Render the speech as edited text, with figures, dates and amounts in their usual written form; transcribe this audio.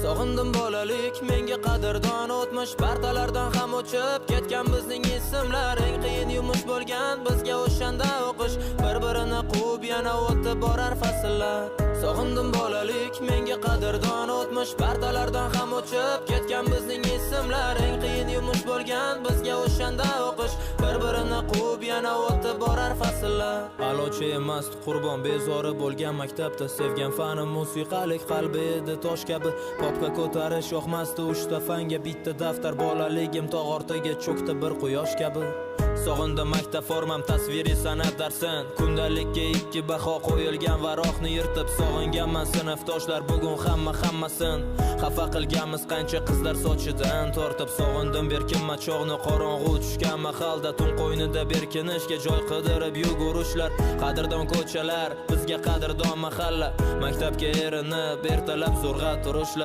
Sog'indim bolalik, menga qadrdon o'tmish, partalardan ham o'chib ketgan bizning ismlar. Eng qiyin yumush bo'lgan bizga o'shanda o'qish, bir-birini quvib yana o'tib borar fasllar. Sog'indim bolalik, menga qadrdon o'tmish, partalardan ham o'chib ketgan bizning ismlar. Eng qiyin yumush bo'lgan bizga o'shanda o'qish, bir-birini quvib yana o'tib borar fasllar. Alochi emas qurbon bezori bo'lgan maktabda, sevgan fanim musiqalik, qalbi edi tosh kabi. Popga ko'tarish yoqmasdi uchta fanga, bitta daftar bolaligim tog' ortiga cho'kdi bir quyosh kabi. Sog'indim maktab formam, tasviriy san'at darsin, kundalikka 2 baho qo'yilgan varoqni yirtib sog'inganman sinfdoshlar bugun hammasin. Xafa qilganmiz qancha qizlar sochidan tortib, sog'indim berkinma chog'ni qorong'u tushgan mahalda, tun qo'ynida berkinishga joy qidirib yugurishlar. Qadrdon ko'chalar bizga qadrdon mahalla, maktabga erinib ertalab zo'rg'a turishlar.